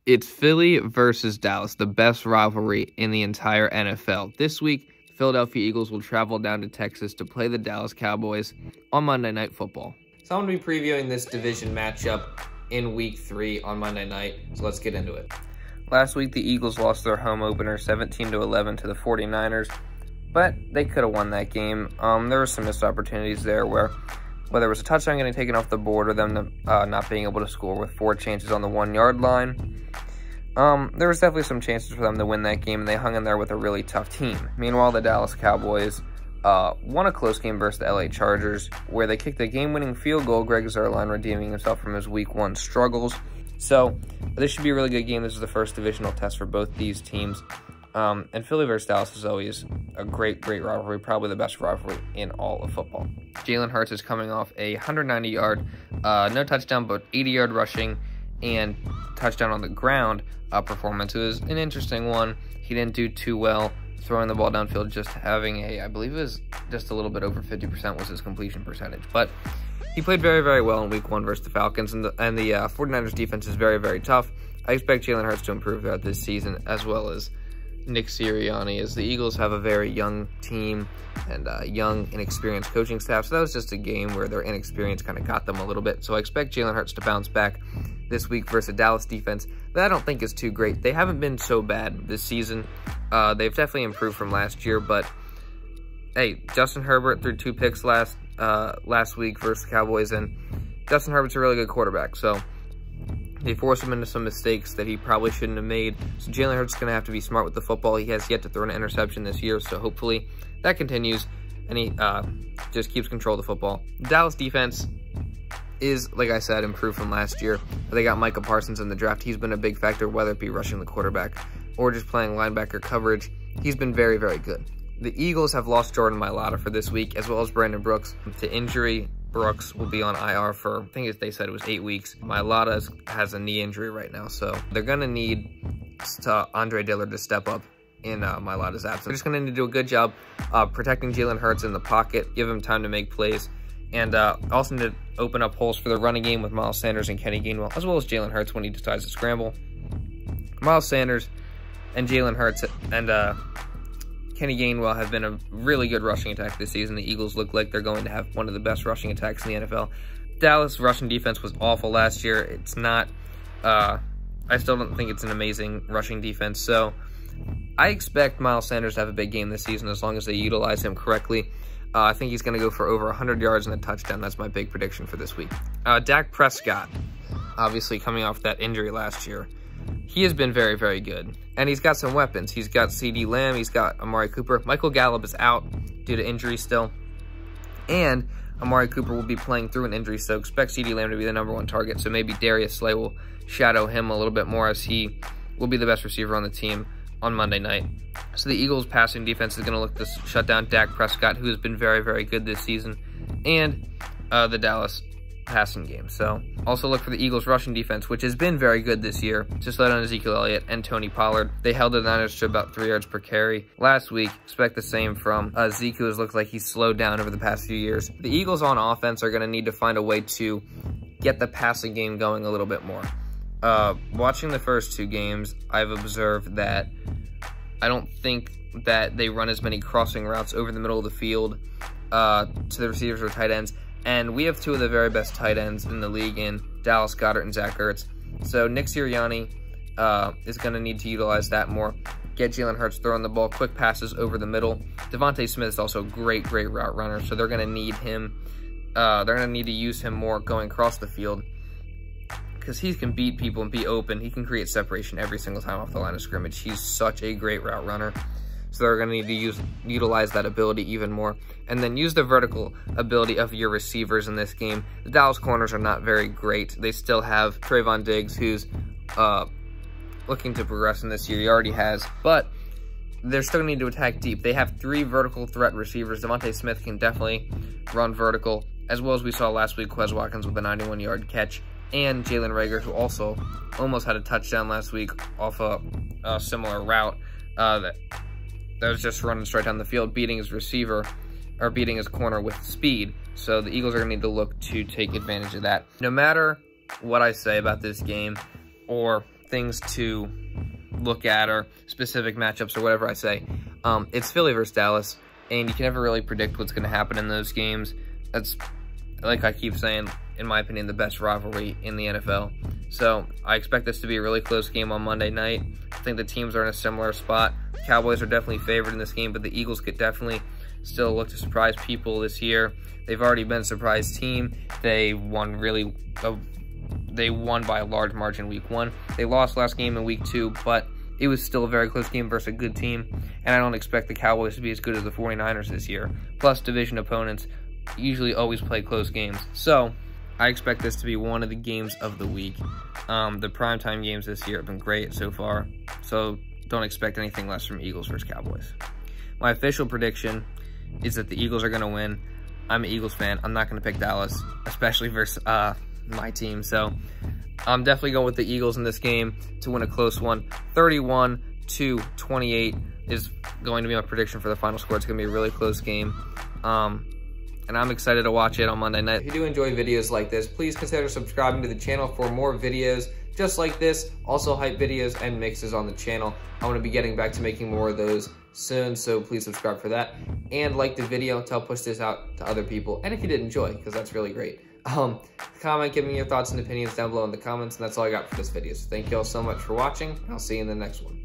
It's Philly versus Dallas, the best rivalry in the entire NFL. This week, Philadelphia Eagles will travel down to Texas to play the Dallas Cowboys on Monday Night Football. So I'm going to be previewing this division matchup in Week 3 on Monday night, so let's get into it. Last week, the Eagles lost their home opener 17-11 to the 49ers, but they could have won that game. There were some missed opportunities there where whether it was a touchdown getting taken off the board or them not being able to score with 4 chances on the 1-yard line. There was definitely some chances for them to win that game, and they hung in there with a really tough team. Meanwhile, the Dallas Cowboys won a close game versus the LA Chargers, where they kicked a game-winning field goal, Greg Zuerlein redeeming himself from his Week 1 struggles. So, this should be a really good game. This is the first divisional test for both these teams. And Philly versus Dallas is always a great rivalry, probably the best rivalry in all of football. Jalen Hurts is coming off a 190-yard, no touchdown, but 80-yard rushing and touchdown on the ground performance. It was an interesting one. He didn't do too well throwing the ball downfield, just having I believe it was just a little bit over 50% was his completion percentage. But he played very well in Week 1 versus the Falcons, and the 49ers defense is very tough. I expect Jalen Hurts to improve throughout this season, as well as Nick Sirianni, as the Eagles have a very young team and young, inexperienced coaching staff. So that was just a game where their inexperience kind of got them a little bit. So I expect Jalen Hurts to bounce back this week versus a Dallas defense that I don't think is too great. They haven't been so bad this season. They've definitely improved from last year, but hey, Justin Herbert threw 2 picks last week versus the Cowboys, and Justin Herbert's a really good quarterback. So they forced him into some mistakes that he probably shouldn't have made. So Jalen Hurts is going to have to be smart with the football. He has yet to throw an interception this year, so hopefully that continues, and he just keeps control of the football. The Dallas defense is, like I said, improved from last year. They got Micah Parsons in the draft. He's been a big factor, whether it be rushing the quarterback or just playing linebacker coverage. He's been very good. The Eagles have lost Jordan Mailata for this week, as well as Brandon Brooks to injury. Brooks will be on IR for, I think they said it was 8 weeks. Mailata has a knee injury right now, so they're going to need Andre Dillard to step up in Mailata's absence. They're just going to need to do a good job protecting Jalen Hurts in the pocket, give him time to make plays, and also need to open up holes for the running game with Miles Sanders and Kenny Gainwell, as well as Jalen Hurts when he decides to scramble. Miles Sanders and Jalen Hurts and Kenny Gainwell have been a really good rushing attack this season. The Eagles look like they're going to have one of the best rushing attacks in the NFL. Dallas' rushing defense was awful last year. It's not, I still don't think it's an amazing rushing defense. So I expect Miles Sanders to have a big game this season as long as they utilize him correctly. I think he's going to go for over 100 yards and a touchdown. That's my big prediction for this week. Dak Prescott, obviously coming off that injury last year, he has been very good. And he's got some weapons. He's got Ceedee Lamb. He's got Amari Cooper. Michael Gallup is out due to injury still. And Amari Cooper will be playing through an injury, so expect Ceedee Lamb to be the #1 target. So maybe Darius Slay will shadow him a little bit more, as he will be the best receiver on the team on Monday night. So the Eagles' passing defense is going to look to shut down Dak Prescott, who has been very good this season, and the Dallas passing game. So also look for the Eagles' rushing defense, which has been very good this year, to slow down Ezekiel Elliot and Tony Pollard. They held the Niners to about 3 yards per carry last week. Expect the same from Zeke, who has looked like he's slowed down over the past few years. The Eagles on offense are going to need to find a way to get the passing game going a little bit more. Watching the first 2 games, I've observed that I don't think that they run as many crossing routes over the middle of the field to the receivers or tight ends. And we have 2 of the very best tight ends in the league in Dallas Goedert and Zach Ertz. So Nick Sirianni is going to need to utilize that more. Get Jalen Hurts throwing the ball, quick passes over the middle. Devonta Smith is also a great route runner, so they're going to need him. They're going to need to use him more going across the field, because he can beat people and be open. He can create separation every single time off the line of scrimmage. He's such a great route runner. So they're going to need to utilize that ability even more. And then use the vertical ability of your receivers in this game. The Dallas corners are not very great. They still have Trayvon Diggs, who's looking to progress in this year. He already has. But they're still going to need to attack deep. They have 3 vertical threat receivers. Devonta Smith can definitely run vertical, as well as we saw last week, Quez Watkins with a 91-yard catch. And Jalen Reagor, who also almost had a touchdown last week off a similar route that was just running straight down the field, beating his receiver, or beating his corner with speed. So the Eagles are going to need to look to take advantage of that. No matter what I say about this game, or things to look at or specific matchups or whatever I say, it's Philly versus Dallas, and you can never really predict what's going to happen in those games. That's, like I keep saying, in my opinion, the best rivalry in the NFL. So I expect this to be a really close game on Monday night. I think the teams are in a similar spot. The Cowboys are definitely favored in this game, but the Eagles could definitely still look to surprise people this year. They've already been a surprise team. They won by a large margin week 1. They lost last game in week 2, but it was still a very close game versus a good team, and I don't expect the Cowboys to be as good as the 49ers this year. Plus, division opponents usually always play close games. So I expect this to be one of the games of the week. The primetime games this year have been great so far, so don't expect anything less from Eagles versus Cowboys. My official prediction is that the Eagles are going to win. I'm an Eagles fan. I'm not going to pick Dallas, especially versus my team. So I'm definitely going with the Eagles in this game to win a close one. 31-28 is going to be my prediction for the final score. It's going to be a really close game. And I'm excited to watch it on Monday night. If you do enjoy videos like this, please consider subscribing to the channel for more videos just like this. Also hype videos and mixes on the channel. I want to be getting back to making more of those soon, so please subscribe for that. And like the video to help push this out to other people. And if you did enjoy, because that's really great. Comment, give me your thoughts and opinions down below in the comments, and that's all I got for this video. So thank you all so much for watching, and I'll see you in the next one.